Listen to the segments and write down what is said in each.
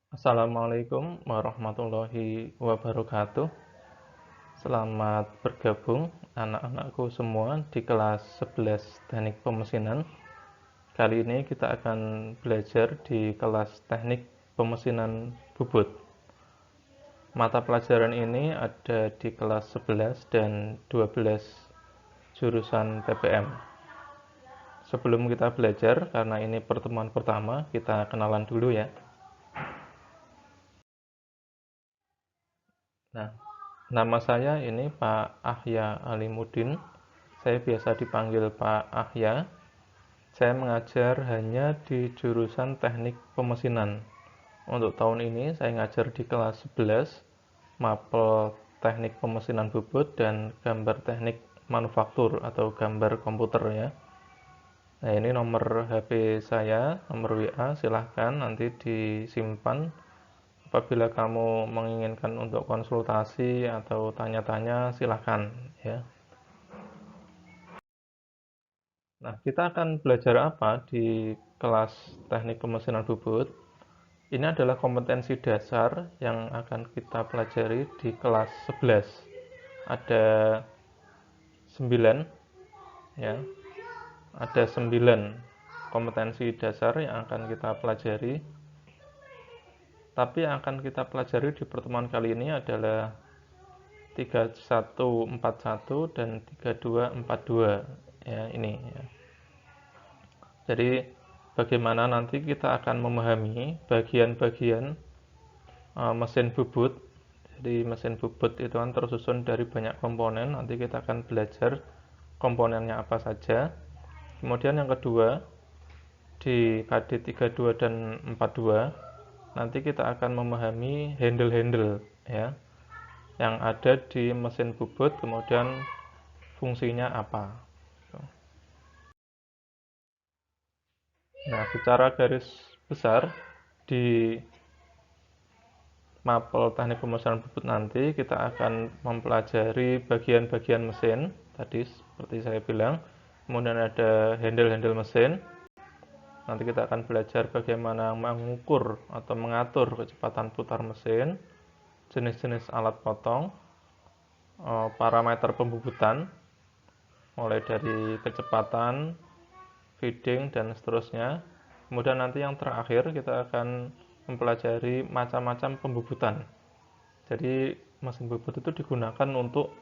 Assalamualaikum warahmatullahi wabarakatuh. Selamat bergabung anak-anakku semua di kelas 11 Teknik Pemesinan. Kali ini kita akan belajar di kelas Teknik Pemesinan Bubut. Mata pelajaran ini ada di kelas 11 dan 12 jurusan PPM. Sebelum kita belajar, karena ini pertemuan pertama, kita kenalan dulu ya. Nah, nama saya ini Pak Ahya Alimuddin. Saya biasa dipanggil Pak Ahya. Saya mengajar hanya di jurusan Teknik Pemesinan. Untuk tahun ini saya ngajar di kelas 11, mapel Teknik Pemesinan Bubut dan gambar teknik manufaktur atau gambar komputer ya. Nah, ini nomor HP saya, nomor WA, silahkan nanti disimpan. Apabila kamu menginginkan untuk konsultasi atau tanya-tanya, silahkan ya. Nah, kita akan belajar apa di kelas Teknik Pemesinan Bubut? Ini adalah kompetensi dasar yang akan kita pelajari di kelas 11. Ada 9 ya. Ada 9 kompetensi dasar yang akan kita pelajari. Tapi yang akan kita pelajari di pertemuan kali ini adalah 3141 dan 3242 ya ini ya. Jadi bagaimana nanti kita akan memahami bagian-bagian mesin bubut. Jadi mesin bubut itu kan tersusun dari banyak komponen. Nanti kita akan belajar komponennya apa saja. Kemudian yang kedua, di KD 32 dan 42 nanti kita akan memahami handle-handle ya yang ada di mesin bubut, kemudian fungsinya apa. Nah, secara garis besar di mapel teknik pemesinan bubut nanti kita akan mempelajari bagian-bagian mesin tadi seperti saya bilang, kemudian ada handle-handle mesin. Nanti kita akan belajar bagaimana mengukur atau mengatur kecepatan putar mesin, jenis-jenis alat potong, parameter pembubutan mulai dari kecepatan, feeding dan seterusnya. Kemudian nanti yang terakhir kita akan mempelajari macam-macam pembubutan. Jadi mesin bubut itu digunakan untuk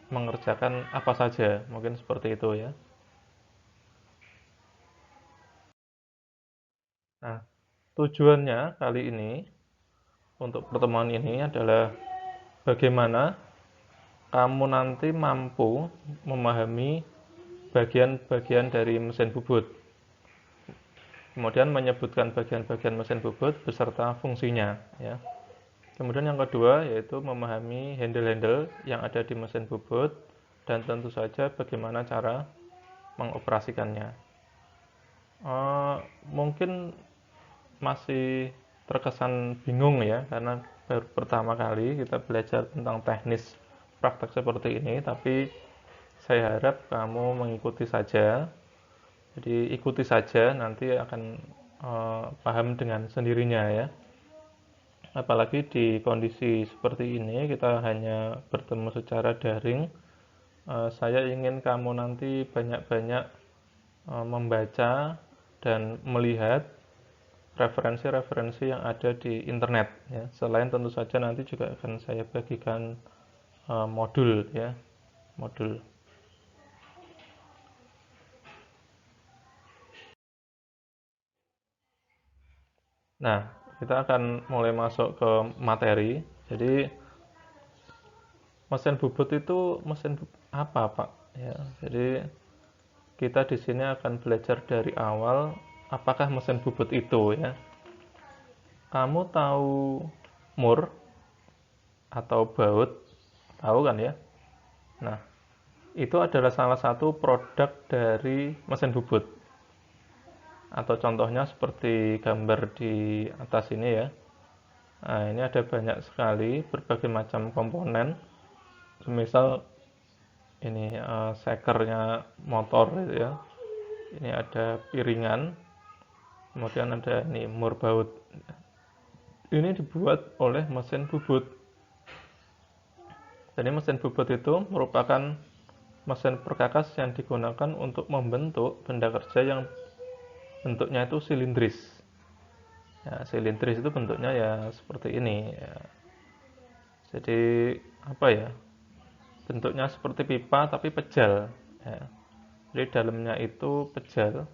mengerjakan apa saja, mungkin seperti itu ya. Nah, tujuannya kali ini untuk pertemuan ini adalah bagaimana kamu nanti mampu memahami bagian-bagian dari mesin bubut. Kemudian menyebutkan bagian-bagian mesin bubut beserta fungsinya ya. Kemudian yang kedua yaitu memahami handle-handle yang ada di mesin bubut dan tentu saja bagaimana cara mengoperasikannya. Mungkin masih terkesan bingung ya karena baru pertama kali kita belajar tentang teknis praktek seperti ini, tapi saya harap kamu mengikuti saja. Jadi ikuti saja, nanti akan paham dengan sendirinya ya. Apalagi di kondisi seperti ini kita hanya bertemu secara daring. Saya ingin kamu nanti banyak-banyak membaca dan melihat referensi-referensi yang ada di internet ya. Selain tentu saja nanti juga akan saya bagikan modul ya, modul. Nah, kita akan mulai masuk ke materi. Jadi mesin bubut itu mesin apa, Pak? Ya, jadi kita di sini akan belajar dari awal apakah mesin bubut itu ya. Kamu tahu mur atau baut? Tahu kan ya? Nah, itu adalah salah satu produk dari mesin bubut. Atau contohnya seperti gambar di atas ini ya. Nah, ini ada banyak sekali berbagai macam komponen. Misal ini sekernya motor gitu ya. Ini ada piringan, kemudian ada ini mur baut. ini dibuat oleh mesin bubut. Jadi mesin bubut itu merupakan mesin perkakas yang digunakan untuk membentuk benda kerja yang bentuknya itu silindris. Ya, silindris itu bentuknya ya seperti ini. Ya. Jadi apa ya? Bentuknya seperti pipa tapi pejal. Ya. Jadi dalamnya itu pejal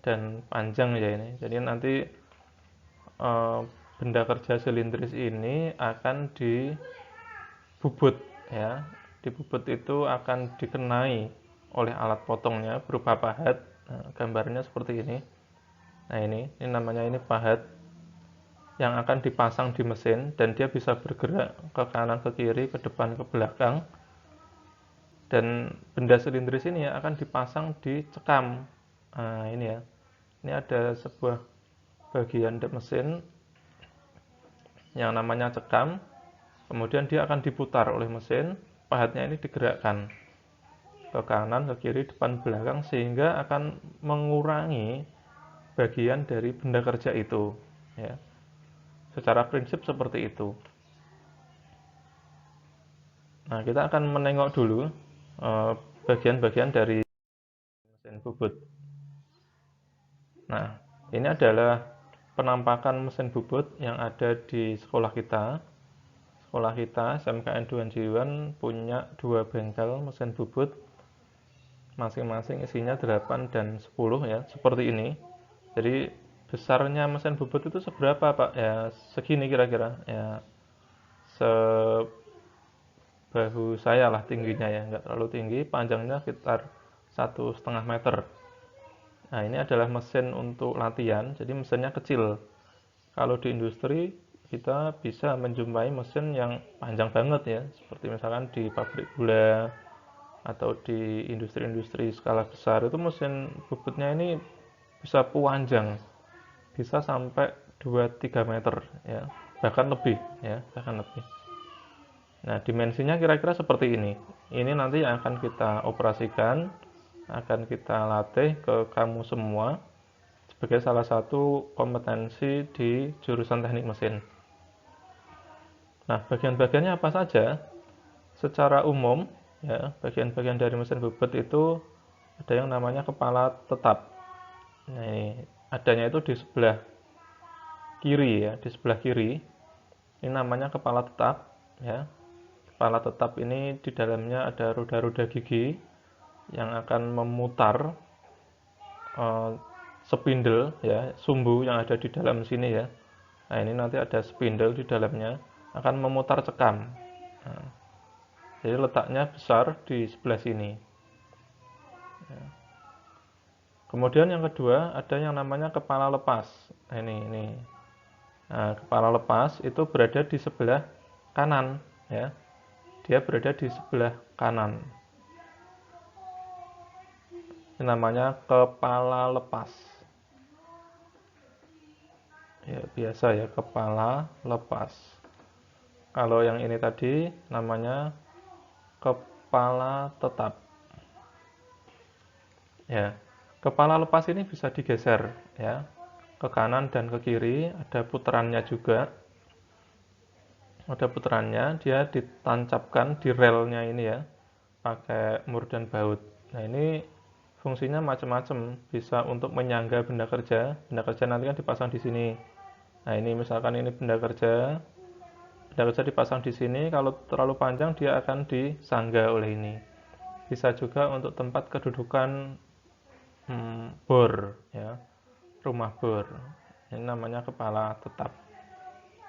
dan panjang ya ini. Jadi nanti eh, benda kerja silindris ini akan dibubut ya. Dibubut itu akan dikenai oleh alat potongnya berupa pahat. Nah, gambarnya seperti ini. Nah ini namanya ini pahat yang akan dipasang di mesin dan dia bisa bergerak ke kanan, ke kiri, ke depan, ke belakang. Dan benda silindris ini ya akan dipasang di cekam. Nah ini ya, ini ada sebuah bagian mesin yang namanya cekam, kemudian dia akan diputar oleh mesin, pahatnya ini digerakkan ke kanan, ke kiri, depan, belakang, sehingga akan mengurangi bagian dari benda kerja itu ya. Secara prinsip seperti itu. Nah, kita akan menengok dulu bagian-bagian dari mesin bubut. Nah, ini adalah penampakan mesin bubut yang ada di sekolah kita. Sekolah kita, SMKN Duan Jiwan, punya 2 bengkel mesin bubut, masing-masing isinya 8 dan 10 ya, seperti ini. Jadi besarnya mesin bubut itu seberapa Pak? Ya segini kira-kira, ya sebahu saya lah tingginya ya, nggak terlalu tinggi, panjangnya sekitar 1,5 meter. Nah ini adalah mesin untuk latihan, jadi mesinnya kecil. Kalau di industri kita bisa menjumpai mesin yang panjang banget ya, seperti misalkan di pabrik gula atau di industri-industri skala besar itu mesin bubutnya ini bisa panjang, bisa sampai 2-3 meter ya, bahkan lebih ya, bahkan lebih. Nah, dimensinya kira-kira seperti ini. Ini nanti yang akan kita operasikan, akan kita latih ke kamu semua sebagai salah satu kompetensi di jurusan teknik mesin. Nah, bagian-bagiannya apa saja? Secara umum, ya, bagian-bagian dari mesin bubut itu ada yang namanya kepala tetap. Nah, ini adanya itu di sebelah kiri ya, di sebelah kiri. Ini namanya kepala tetap, ya. Kepala tetap ini di dalamnya ada roda-roda gigi yang akan memutar uh, spindle ya, sumbu yang ada di dalam sini ya. Nah, ini nanti ada spindle di dalamnya akan memutar cekam. Nah, jadi letaknya besar di sebelah sini. Ya. Kemudian yang kedua ada yang namanya kepala lepas. Nah, ini. Nah, kepala lepas itu berada di sebelah kanan ya. Dia berada di sebelah kanan. Ini namanya kepala lepas. Ya, biasa ya, kepala lepas. Kalau yang ini tadi namanya kepala tetap. Ya. Kepala lepas ini bisa digeser ya, ke kanan dan ke kiri, ada putarannya juga. Ada putarannya, dia ditancapkan di relnya ini ya, pakai mur dan baut. Nah, ini fungsinya macam-macam, bisa untuk menyangga benda kerja. Benda kerja nanti kan dipasang di sini. Nah, ini misalkan ini benda kerja dipasang di sini, kalau terlalu panjang dia akan disangga oleh ini. Bisa juga untuk tempat kedudukan bor ya, rumah bor. Ini namanya kepala tetap.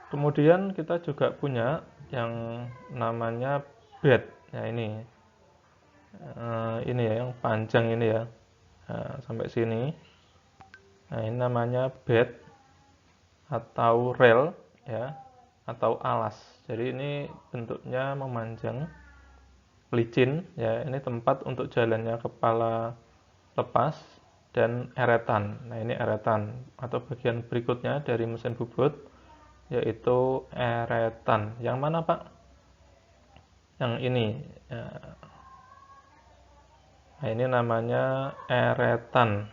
Kemudian kita juga punya yang namanya bed. Ya ini ya yang panjang ini ya. Nah, sampai sini. Nah, ini namanya bed atau rel ya, atau alas. Jadi ini bentuknya memanjang, licin ya. Ini tempat untuk jalannya kepala lepas dan eretan. Nah, ini eretan atau bagian berikutnya dari mesin bubut yaitu eretan. Yang mana, Pak? Yang ini. Ya. Nah, ini namanya eretan.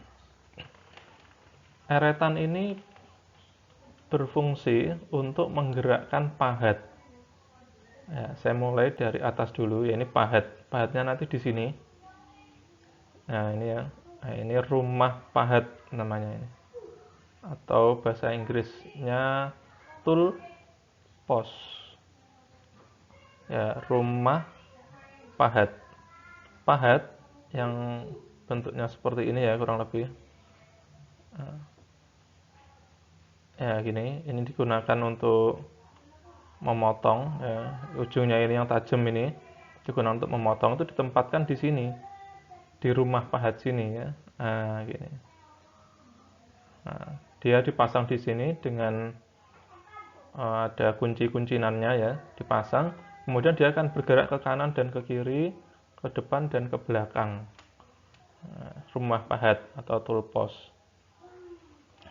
Eretan ini berfungsi untuk menggerakkan pahat. Ya, saya mulai dari atas dulu. Ya, ini pahat. Pahatnya nanti di sini. Nah, ini ya. Nah, ini rumah pahat namanya ini. Atau bahasa Inggrisnya tool post. Ya, rumah pahat. Pahat yang bentuknya seperti ini ya, kurang lebih. Ya, gini. Ini digunakan untuk memotong ya. Ujungnya ini yang tajam ini digunakan untuk memotong, itu ditempatkan di sini, di rumah pahat sini ya. Nah, gini. Nah, dia dipasang di sini dengan ada kunci-kuncinannya ya, dipasang. Kemudian dia akan bergerak ke kanan dan ke kiri, ke depan dan ke belakang. Nah, rumah pahat atau tool post.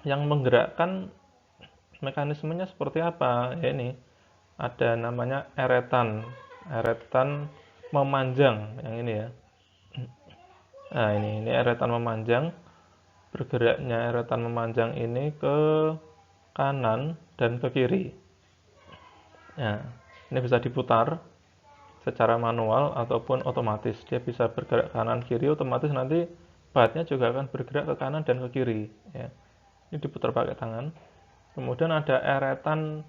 Yang menggerakkan mekanismenya seperti apa? Ya, ini ada namanya eretan. Eretan memanjang yang ini ya. Nah, ini eretan memanjang. Bergeraknya eretan memanjang ini ke kanan dan ke kiri. Nah, ini bisa diputar secara manual ataupun otomatis. Dia bisa bergerak kanan kiri, otomatis nanti bahatnya juga akan bergerak ke kanan dan ke kiri ya. Ini diputar pakai tangan. Kemudian ada eretan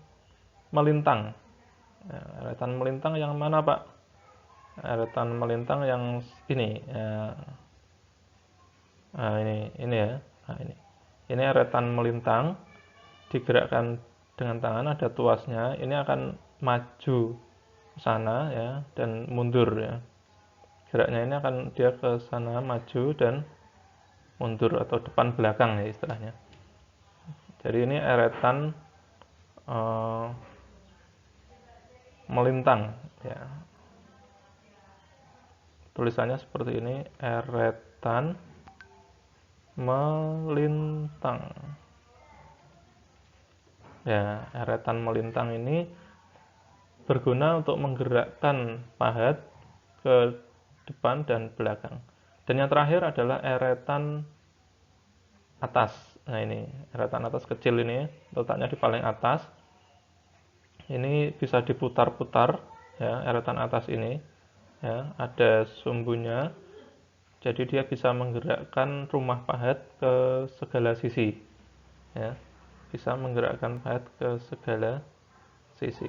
melintang. Nah, eretan melintang yang mana, Pak? Eretan melintang yang ini ya. Nah, ini ya. Nah, ini eretan melintang, digerakkan dengan tangan, ada tuasnya. Ini akan maju ke sana ya dan mundur ya. Geraknya ini akan dia ke sana maju dan mundur atau depan belakang ya istilahnya. Jadi ini eretan melintang ya. Tulisannya seperti ini, eretan melintang. Ya, eretan melintang ini berguna untuk menggerakkan pahat ke depan dan belakang. Dan yang terakhir adalah eretan atas. Nah, ini eretan atas kecil ini, letaknya di paling atas. Ini bisa diputar-putar ya, eretan atas ini ya, ada sumbunya. Jadi dia bisa menggerakkan rumah pahat ke segala sisi ya. Bisa menggerakkan pahat ke segala sisi.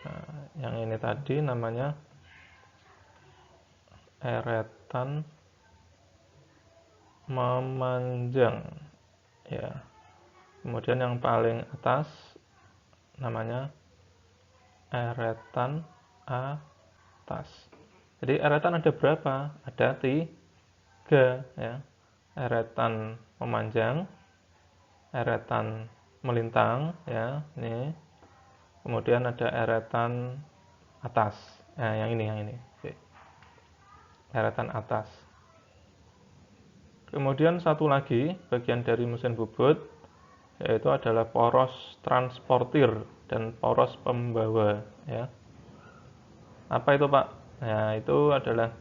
Nah, yang ini tadi namanya eretan memanjang ya. Kemudian yang paling atas namanya eretan atas. Jadi eretan ada berapa? Ada 3 ya. Eretan memanjang, eretan melintang ya, ini. Kemudian ada eretan atas. Nah, yang ini. Oke. Eretan atas. Kemudian satu lagi bagian dari mesin bubut yaitu adalah poros transportir dan poros pembawa ya. Apa itu, Pak? Nah, itu adalah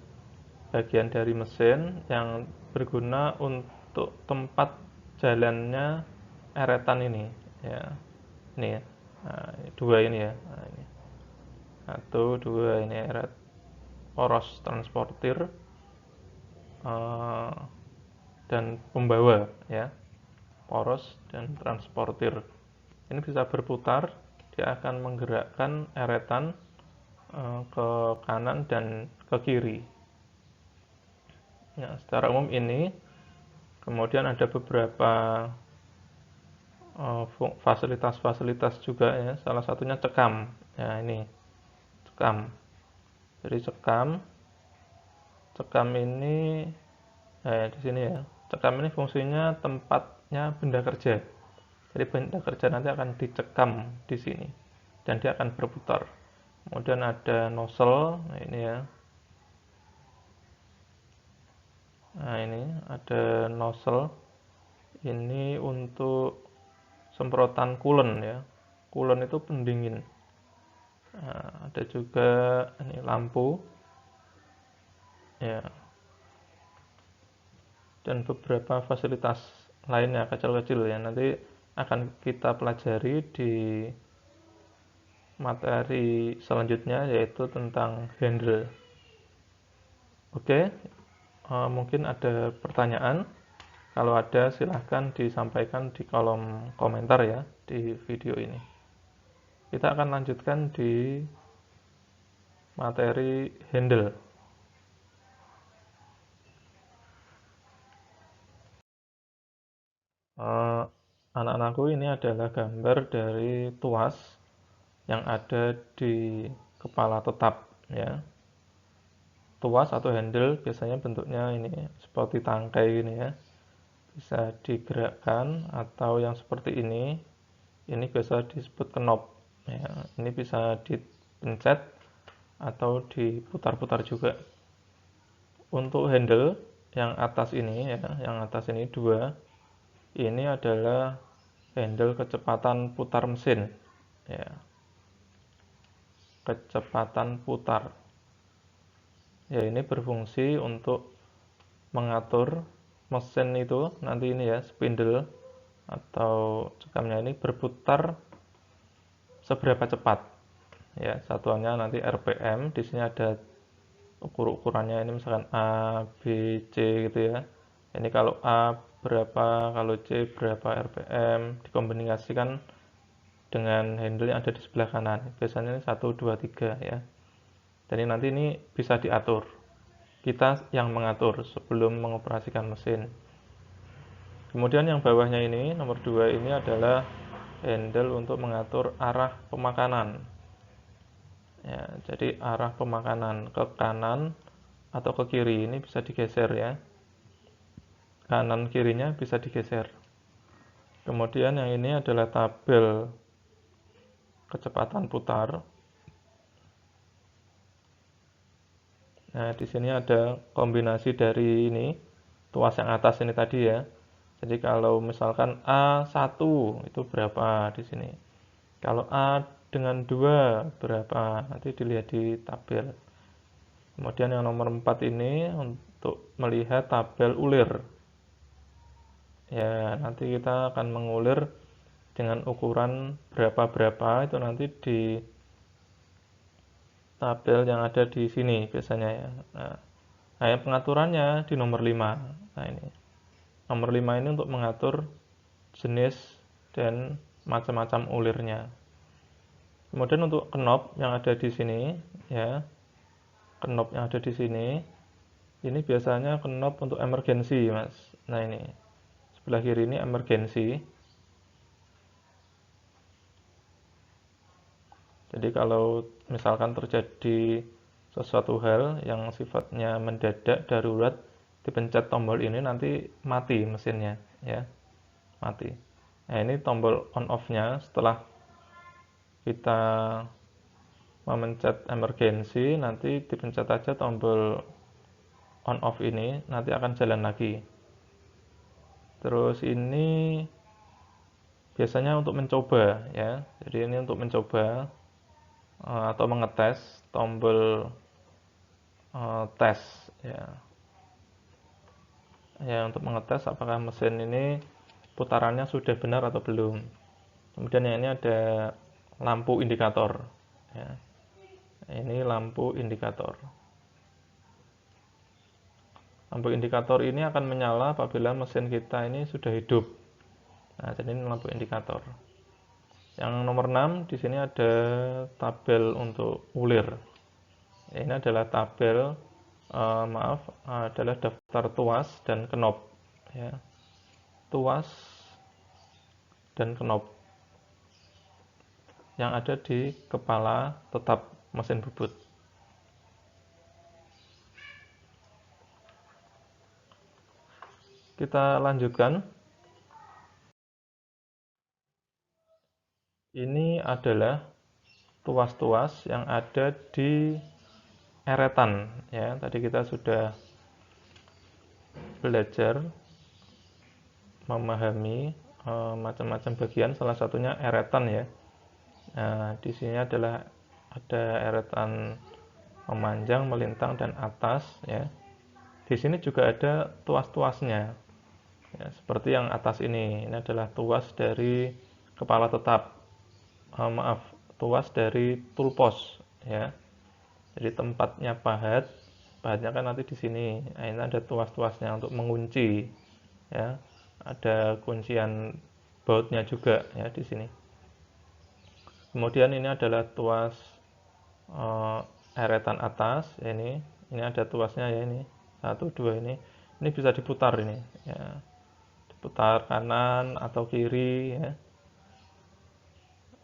bagian dari mesin yang berguna untuk tempat jalannya eretan ini ya. Ini ya. Nah, dua ini ya. Nah, ini. Satu, dua, ini eret poros transportir dan pembawa ya. Poros dan transportir. Ini bisa berputar, dia akan menggerakkan eretan ke kanan dan ke kiri. Ya, secara umum ini. Kemudian ada beberapa fasilitas-fasilitas juga ya. Salah satunya cekam. Ya, ini cekam. Jadi cekam ini di sini ya. Cekam ini fungsinya tempatnya benda kerja. Jadi benda kerja nanti akan dicekam di sini dan dia akan berputar. Kemudian ada nozzle, nah ini ya. Nah, ini ada nozzle. Ini untuk semprotan coolant ya. Coolant itu pendingin. Nah, ada juga ini lampu ya. Dan beberapa fasilitas lainnya kecil-kecil ya. Nanti akan kita pelajari di materi selanjutnya, yaitu tentang handle. Oke, mungkin ada pertanyaan. Kalau ada, silahkan disampaikan di kolom komentar ya di video ini. Kita akan lanjutkan di materi handle. Anak-anakku, ini adalah gambar dari tuas yang ada di kepala tetap ya. Tuas atau handle biasanya bentuknya ini seperti tangkai ini ya. Bisa digerakkan, atau yang seperti ini biasa disebut knob ya. Ini bisa dipencet atau diputar-putar juga. Untuk handle yang atas ini ya, yang atas ini dua, ini adalah handle kecepatan putar mesin ya. Kecepatan putar ya, ini berfungsi untuk mengatur mesin itu nanti ini ya, spindle atau cekamnya ini berputar seberapa cepat ya. Satuannya nanti RPM. Di sini ada ukur-ukurannya, ini misalkan A, B, C gitu ya. Ini kalau A berapa, kalau C berapa RPM, dikombinasikan dengan handle yang ada di sebelah kanan. Biasanya ini 1, 2, 3 ya. Jadi nanti ini bisa diatur. Kita yang mengatur sebelum mengoperasikan mesin. Kemudian yang bawahnya ini, nomor 2 ini adalah handle untuk mengatur arah pemakanan. Ya, jadi arah pemakanan ke kanan atau ke kiri ini bisa digeser ya. Kanan kirinya bisa digeser. Kemudian yang ini adalah tabel kecepatan putar. Nah, di sini ada kombinasi dari ini, tuas yang atas ini tadi ya. Jadi kalau misalkan A1 itu berapa di sini. Kalau A dengan 2 berapa, nanti dilihat di tabel. Kemudian yang nomor 4 ini untuk melihat tabel ulir. Ya, nanti kita akan mengulir dengan ukuran berapa-berapa, itu nanti di tabel yang ada di sini biasanya ya. Nah, pengaturannya di nomor 5. Nah, ini. Nomor 5 ini untuk mengatur jenis dan macam-macam ulirnya. Kemudian untuk knob yang ada di sini ya. Knob yang ada di sini ini biasanya knob untuk emergency, Mas. Nah, ini. Sebelah kiri ini emergency. Jadi kalau misalkan terjadi sesuatu hal yang sifatnya mendadak, darurat, dipencet tombol ini nanti mati mesinnya ya, mati. Nah, ini tombol on off-nya. Setelah kita memencet emergency, nanti dipencet aja tombol on off ini, nanti akan jalan lagi. Terus ini biasanya untuk mencoba ya. Jadi ini untuk mencoba atau mengetes tombol tes ya. Ya, untuk mengetes apakah mesin ini putarannya sudah benar atau belum. Kemudian yang ini ada lampu indikator ya. Ini lampu indikator. Lampu indikator ini akan menyala apabila mesin kita ini sudah hidup. Nah, jadi ini lampu indikator. Yang nomor 6 di sini ada tabel untuk ulir. Ini adalah tabel adalah daftar tuas dan knob ya. Tuas dan knob yang ada di kepala tetap mesin bubut. Kita lanjutkan. Ini adalah tuas-tuas yang ada di eretan ya. Tadi kita sudah belajar memahami macam-macam bagian, salah satunya eretan ya. Nah, di sini adalah ada eretan memanjang, melintang, dan atas ya. Di sini juga ada tuas-tuasnya. Ya, seperti yang atas ini adalah tuas dari kepala tetap. Tuas dari tulpos ya. Jadi tempatnya pahatnya kan nanti di sini. Nah, ini ada tuas-tuasnya untuk mengunci ya. Ada kuncian bautnya juga ya di sini. Kemudian ini adalah tuas eretan atas ini ada tuasnya ya, ini 1 2 ini bisa diputar ini ya, diputar kanan atau kiri ya.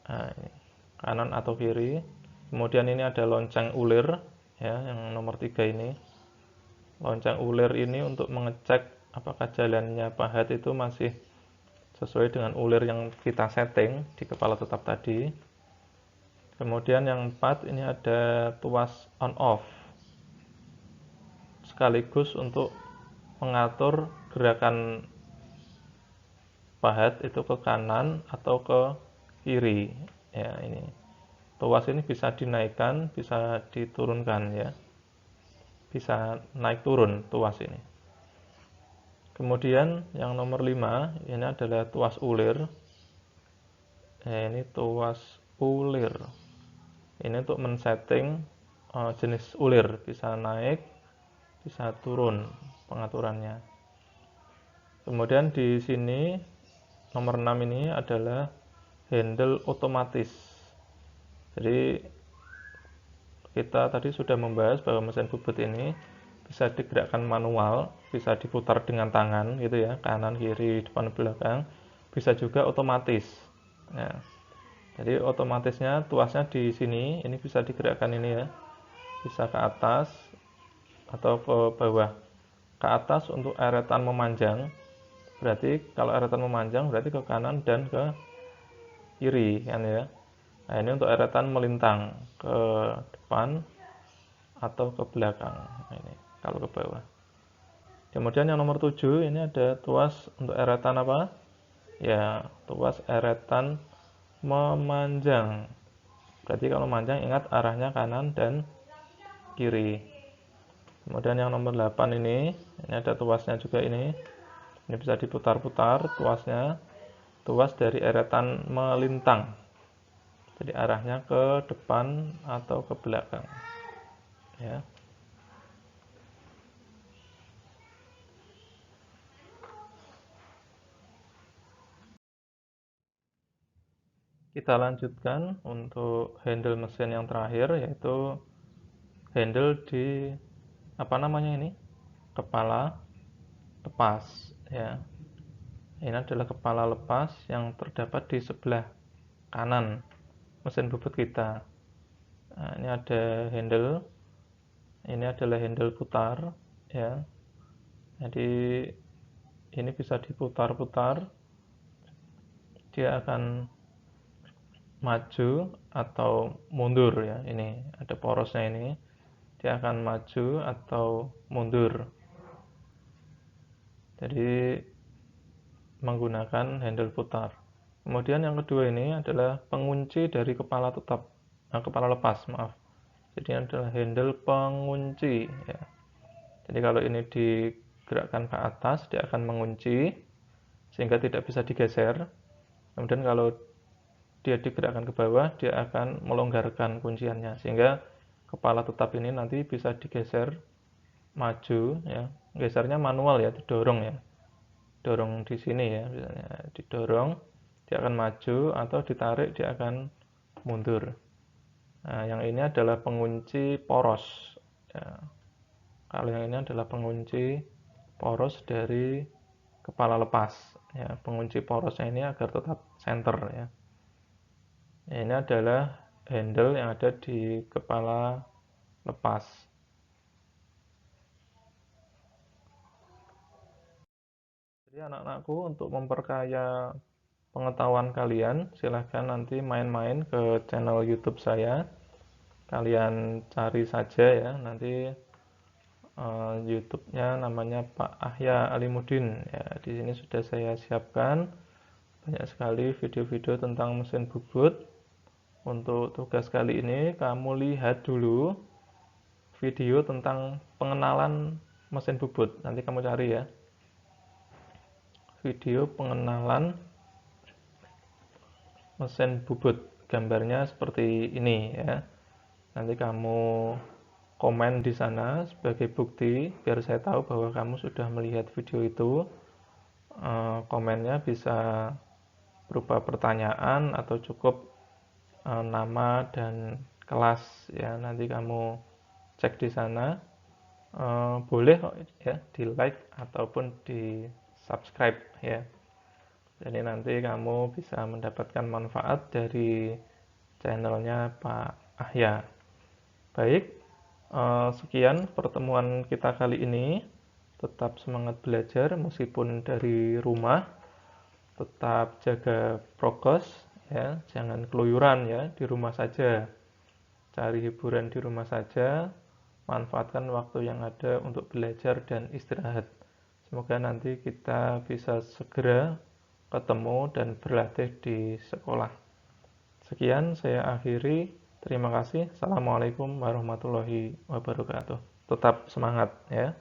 Nah, ini kanan atau kiri. Kemudian ini ada lonceng ulir ya, yang nomor 3 ini. Lonceng ulir ini untuk mengecek apakah jalannya pahat itu masih sesuai dengan ulir yang kita setting di kepala tetap tadi. Kemudian yang 4 ini ada tuas on off, sekaligus untuk mengatur gerakan pahat itu ke kanan atau ke kiri ya. Ini tuas ini bisa dinaikkan, bisa diturunkan ya, bisa naik turun tuas ini. Kemudian yang nomor 5 ini adalah tuas ulir. Ini tuas ulir ini untuk men-setting jenis ulir, bisa naik bisa turun pengaturannya. Kemudian di sini nomor 6 ini adalah handle otomatis. Jadi kita tadi sudah membahas bahwa mesin bubut ini bisa digerakkan manual, bisa diputar dengan tangan gitu ya, kanan kiri depan belakang, bisa juga otomatis. Nah, jadi otomatisnya tuasnya di sini, ini bisa digerakkan ini ya, bisa ke atas atau ke bawah. Ke atas untuk eretan memanjang, berarti kalau eretan memanjang berarti ke kanan dan ke kiri kan ya. Nah, ini untuk eretan melintang ke depan atau ke belakang. Nah, ini kalau ke bawah. Kemudian yang nomor 7 ini ada tuas untuk eretan apa? Ya, tuas eretan memanjang. Berarti kalau memanjang ingat arahnya kanan dan kiri. Kemudian yang nomor 8 ini ada tuasnya juga ini. Ini bisa diputar-putar tuasnya. Tuas dari eretan melintang. Jadi arahnya ke depan atau ke belakang. Ya. Kita lanjutkan untuk handle mesin yang terakhir, yaitu handle di apa namanya ini? Kepala lepas ya. Ini adalah kepala lepas yang terdapat di sebelah kanan mesin bubut kita. Nah, ini ada handle. Ini adalah handle putar ya. Jadi ini bisa diputar-putar. Dia akan maju atau mundur ya. Ini ada porosnya ini. Dia akan maju atau mundur. Jadi menggunakan handle putar. Kemudian yang kedua ini adalah pengunci dari kepala tetap, kepala lepas, maaf. Jadi ini adalah handle pengunci. Ya. Jadi kalau ini digerakkan ke atas, dia akan mengunci sehingga tidak bisa digeser. Kemudian kalau dia digerakkan ke bawah, dia akan melonggarkan kunciannya sehingga kepala tetap ini nanti bisa digeser maju ya. Gesernya manual ya, didorong ya. Dorong di sini ya, misalnya didorong dia akan maju atau ditarik dia akan mundur. Nah, yang ini adalah pengunci poros ya. Kalau yang ini adalah pengunci poros dari kepala lepas ya. Pengunci porosnya ini agar tetap center ya. Ini adalah handle yang ada di kepala lepas. Jadi anak-anakku, untuk memperkaya pengetahuan kalian, silahkan nanti main-main ke channel YouTube saya. Kalian cari saja ya, nanti YouTube-nya namanya Pak Ahya Alimuddin. Ya, di sini sudah saya siapkan banyak sekali video-video tentang mesin bubut. Untuk tugas kali ini kamu lihat dulu video tentang pengenalan mesin bubut. Nanti kamu cari ya. video pengenalan mesin bubut. Gambarnya seperti ini ya. Nanti kamu komen di sana sebagai bukti biar saya tahu bahwa kamu sudah melihat video itu. Komennya bisa berupa pertanyaan atau cukup nama dan kelas ya. Nanti kamu cek di sana. Boleh ya di like ataupun di subscribe ya. Jadi nanti kamu bisa mendapatkan manfaat dari channelnya Pak Ahya. Baik, sekian pertemuan kita kali ini. Tetap semangat belajar meskipun dari rumah. Tetap jaga prokes ya, jangan keluyuran ya, di rumah saja. Cari hiburan di rumah saja. Manfaatkan waktu yang ada untuk belajar dan istirahat. Semoga nanti kita bisa segera ketemu dan berlatih di sekolah. Sekian saya akhiri. Terima kasih. Assalamualaikum warahmatullahi wabarakatuh. Tetap semangat ya.